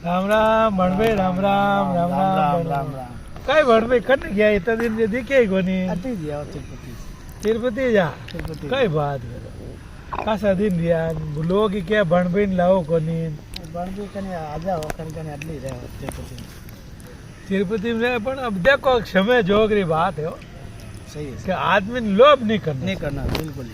राम राम भणभाई राम राम राम राम राम राम काय भणभाई कट गया इतना दिन जे दिखे कोनी अति दिया तिरुपति तिरुपति जा तिरुपति कई बात करो कासा दिन रिया लोग क्या भणभाई लाओ कोनी भणभाई कने आजा हो कने अडली रहे तिरुपति तिरुपति में पण अब देखो समय जोगरी बात है सही है कि आदमी लोभ नहीं करना बिल्कुल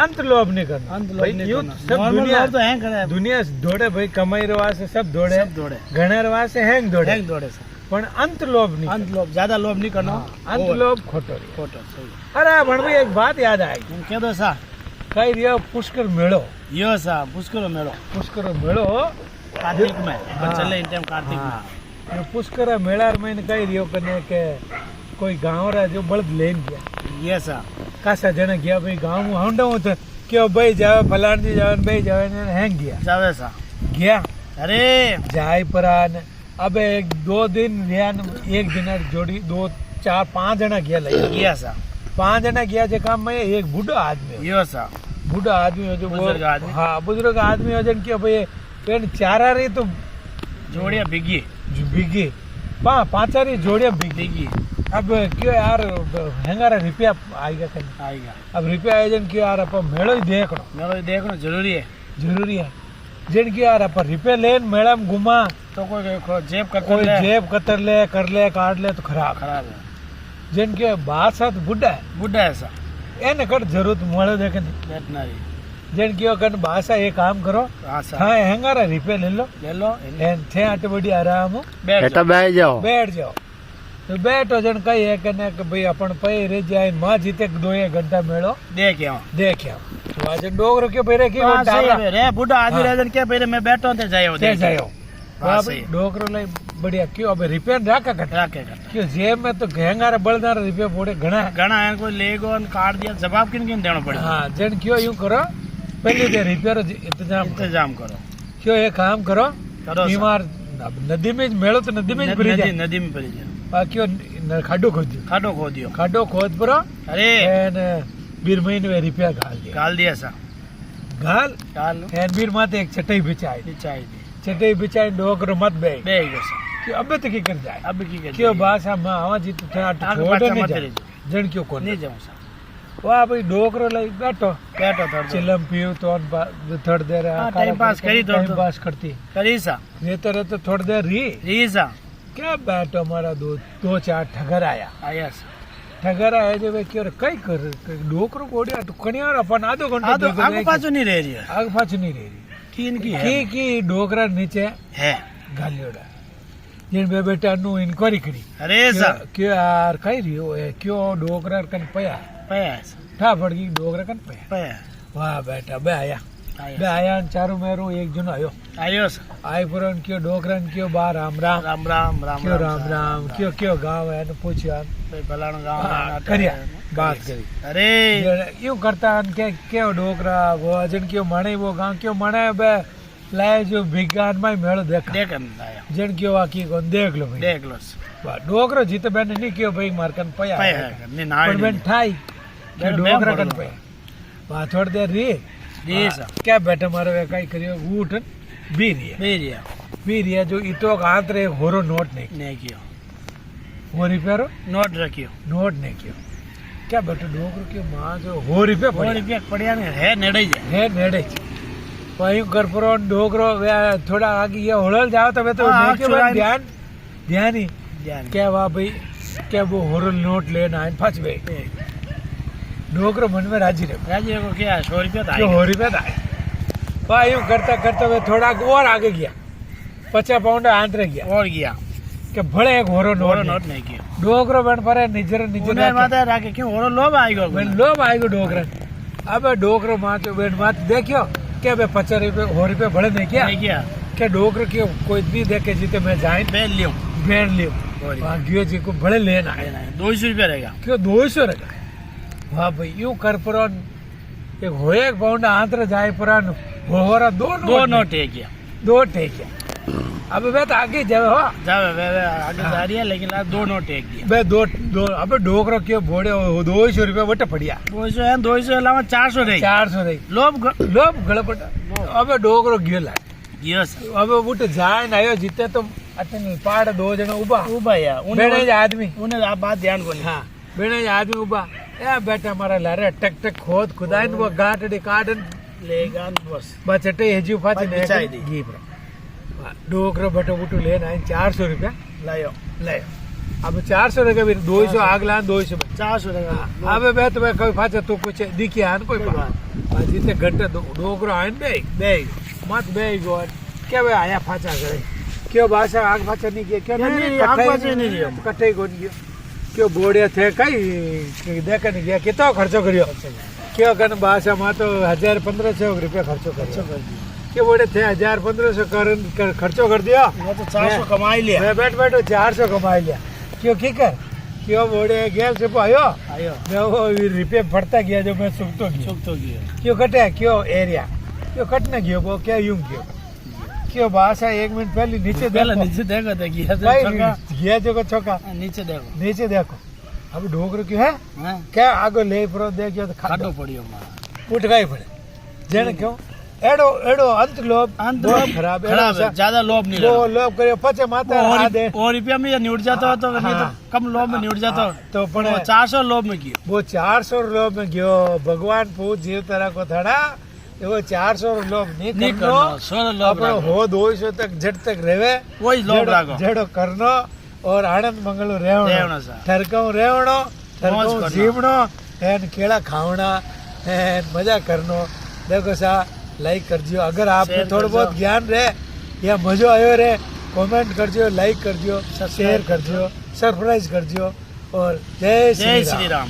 अंत लोभ नहीं करना अंत लोभ भाई नहीं यूं करना। सब नॉर्मल दुनिया लोभ तो हैंग करे दुनिया दौड़े भाई कमाई रवा से सब दौड़े सब दौड़े घने रवा से हैंग दौड़े हैंग दौड़े से पण अंत लोभ नहीं अंत लोभ ज्यादा लोभ नहीं करना अंत लोभ खोटो रही फोटो सही अरे भणभाई एक बात याद आई हम कह दो सा कई रियो पुष्कर मेड़ो यो सा पुष्कर मेलो पुष्कर मेड़ो कार्तिक में हाँ। चले इन टाइम कार्तिक में ये पुष्कर मेला में कई रियो कने के कोई गांव रा जो बल्द लेन गया ये सा कासा जने गया भाई गांव में होंडा तो क्यों भाई जावे फलान जी जावे भाई जावे ने हैंग गया जावे सा गया अरे जाय परान अब एक दो दिन रिया एक दिन जोड़ी दो चार पांच जना गया लगे ये सा 5 जना गया जे काम में एक बूढ़ा आदमी यो सा बूढ़ा आदमी हो जो बुजुर्ग आदमी। हाँ बुजुर्ग आदमी हो जन क्यों भाई पेन चारा रही तो जोड़िया बिगी बिगी पांचारी जोड़िया बिगी अब क्यों यार हेंगारा रुपया आएगा कहीं आएगा अब रुपया आए जन क्यों यार अपन मेड़ो ही देखो मेलो देखना जरूरी है जरूरी है जन क्यों यार अपन रुपया लेन मेड़ा में घुमा तो कोई जेब करता कोई ले जेब कतर ले कर ले काट ले तो खराब खराब है जन क्यों बात साथ बुढ़ा है बुढ़ा है सा એને કટ જરૂરત મળે દેખે ને वेटनरी જેન કયો કન ભાષા એ કામ કરો हाँ सा હા હેંગારા રીપે ले लो ले लो એન થે આટે બડી આરામ बैठ बेटा बैठ जाओ बैठ जाओ तो बैठो जन कही है कने कि भाई अपन पै रे जाए मां जीते 2 घंटा मेलो देख यहाँ देखे तो आज डोगरो के बेरे की हाँ, सही है, रे बुढ़ा आदमी हाँ। रह जन क्या पहले मैं बैठो ते जायो ते देख जायो हाँ, सही है। डोगरो लई बढ़िया क्यों अब रिपेयर राखा कट राखेगा क्यों जेब में तो घेंगारा बलदार रिपेयर पोड़े घना है घना है कोई लेगो और काट दिया जवाब किन किन देना पड़ेगा हाँ जन क्यों यूं करो पहले दे रिपेयर इंतजाम करो। इंतजाम करो क्यों ये काम करो करो सर। बीमार अब नदी में मेलो तो नदी में ही भरी जाए नदी में पड़ी जाए क्यों खाडो खोद दियो खाडो खो दियो खाडो खोद परो अरे एन बीर महीने में रिपेयर घाल दिया गाल दिया सा घाल गाल एन बीर माते एक चटाई बिछाई चाहिए चटाई बिछाई डोकरो मत बे बे गयो सा कि अब तो की कर जाए अब की कर क्यों भाषा में आवा जी तो थोड़ा आगे छोड़ पाछा नहीं मत जाए रही जन क्यों कोन नहीं जाऊं सा वाह भाई डोकरो लई बैठो बैठो थोड़ा चिलम पियो तो थोड़ी देर हाँ, टाइम पास करी तो- टाइम पास करती करी सा रहते रहते थोड़ी देर री सा क्या बैठो हमारा दो चार ठगर आया आया सा ठगर आया जो वे क्यों कई कर डोकरो कोड़िया तो कनियार अपन आधो घंटा हाँ तो आगे पाछो नहीं रह रही है आग पाछ नहीं रही तीन की है की डोकरा नीचे है गालियोड़ा जिन बे बेटा नु इंक्वायरी करी अरे सा क्यों यार कई रियो है क्यों डोकरा कन पया पया है सा ठा पड़ गई डोकरा कन पया पया वाह बेटा बे आया आया चारों मेरू एक जनो आयो आयो सा आई पुरन क्यों डोकरन क्यों बार राम राम राम राम राम क्यों राम राम क्यों क्यों गाँव है पूछा भाई फलाना गाँव हाँ, में करिया नाटक है। बात करी अरे यूं करता हन के क्यों डोकरा वो अजन क्यों मणे वो गांव क्यों मणे बे लाए जो विज्ञान में मेलो देखा देख आया जन क्यों आकी को देख लो भाई देख लो सा। वाह, डोकरो जीत बेन नहीं क्यों भाई मारकन पया पया है नहीं ना पर बेन ठाई के बेन डोकरा बेन कन पड़ो। पया वहां थोड़ी देर री री सा क्या बेटा मारे वे कई करियो उठन भेजिया बीरिया जो इतो हाथ रे होरो नोट नहीं नहीं कियो हो रिपेयरो नोट रखियो नोट नहीं कियो क्या बेटा डोकरो क्यों मां जो हो रिपे और रुपया पड़िया ने है नेड़े जाए है नेड़े वही करपरो डोकरो वे थोड़ा आगे ये होड़ल जाओ तो वे तो हाँ, देखे चुराई- ध्यान ध्यान ही ध्यान क्या वाह भाई क्या वो होरल नोट लेना है फंस गए डोकरो मन में राजी रहे राजी को क्या 100 रुपया था क्यों हो रिपे था वाह यूं करता करता वे थोड़ा और आगे गया 50 पाउंड आंतरे गया और गया कि भले एक होरो और नोट नोट नहीं कियो डोकरो बन परे निजर निजर उन्हें माता राखे क्यों और लोभ आएगा बेन लोभ आएगो डोकरा अब डोकरो मात बेन मात देखियो क्या बे 50 रुपए हो रुपए भले नहीं क्या नहीं किया क्या डोकरो क्यों कोई भी देखे जीते मैं जाए बेल लियो बैन लियो वहाँ गियो जी को भले लेना है 200 रुपया रहेगा क्यों 200 रहेगा वाह भाई यूं कर परान एक हो एक पाउंड आंतर जाए परान होरा दो नोट है किया दो टेकिया अब वे तो आगे जावे हो जावे वे आगे जा रही है लेकिन आज 2 नोट एक दिया बे दो दो अब डोकरो क्यों बोड़े 200 रुपए वटे पड़िया 200 है 200 अलावा 400 रही 400 रही लोभ लोभ गड़पट अब डोकरो गियो ला ગયો સર अब उठ जाए ना आयो जीते तो अतन पाड़ दो जन उबा ऊबा या बेने ज आदमी उन्हें आप बात ध्यान को नहीं हाँ बेने ज आदमी उबा ए बेटा मारा लारे टक टक खोद खुदाई वो गाटड़ी काटन लेगा बस बचटे हेजी फाती बस बिछाई दी। घी पर डोकरो बटो बुटो लेना 400 रुपया लायो ले अब 400 रुपया भी 200 आगला 200 400 टका अब बे तो कोई फाचा तू कुछ दिखी आन कोई कोई बात जीते घटे डोकरो आइन बे मत बे गो के बे आया फाचा करे क्यों भाषा आग फाचा नहीं किया क्यों नहीं, आग फाचा नहीं किया। कटे कोन गयो क्यों बोड़े थे कई देखन गया कितो खर्चो करियो क्यों कन भाषा में तो 1000-1500 रुपया खर्चो करियो के बोड़े थे 1000-1500 कर खर्चो कर दिया वो तो 400 कमाई लिया मैं बैठो 400 कमाई लिया क्यों की कर क्यों बोड़े गेल से आयो आयो मैं वो रुपये फटता गया जो मैं सुखतो गया चुप तो गया क्यों कटे क्यों एरिया क्यों कटने गयो वो क्या यूं क्यों क्यों भाषा 1 मिनट पहले नीचे पहले देखो नीचे देखो तो गया तो भाई छक्का। गया जो को चौका नीचे देखो नीचे देखो अब ढोकरो क्यों है हाँ क्या आगो ले परो देखियो तो खाटो खाटो पड़ियो मां उठ गई पड़े जेने क्यों एडो एडो अंत लोभ अंत बहुत लोभ खराब खराब है ज्यादा लोभ नहीं वो लेना। लोभ करे पचे माता और आ दे और रुपया में ये निउट जाता हो तो नहीं हाँ। तो कम लोभ में निउट जाता हो तो पण वो 400 लोभ में कियो वो 400 लोभ में गयो भगवान पूछ जीव तरह को थड़ा वो 400 लोभ नहीं नहीं करनो करनो 100 लोभ अपनो राखो हो 200 तक झट तक रेवे वही लोभ राखो जेड़ो करनो और आनंद मंगल रेवणो रेवणो सा। ठरकाऊ रेवणो ठरकाऊ करनो। जीवणो एन केड़ा खावणा एन मजा करनो देखो सा लाइक करजो अगर आपने शेयर थोड़ा करजो। बहुत ज्ञान रे या मजो आयो रे कमेंट करजो लाइक करजो शेयर करजो सरप्राइज करजो और जय जय श्री राम श्री राम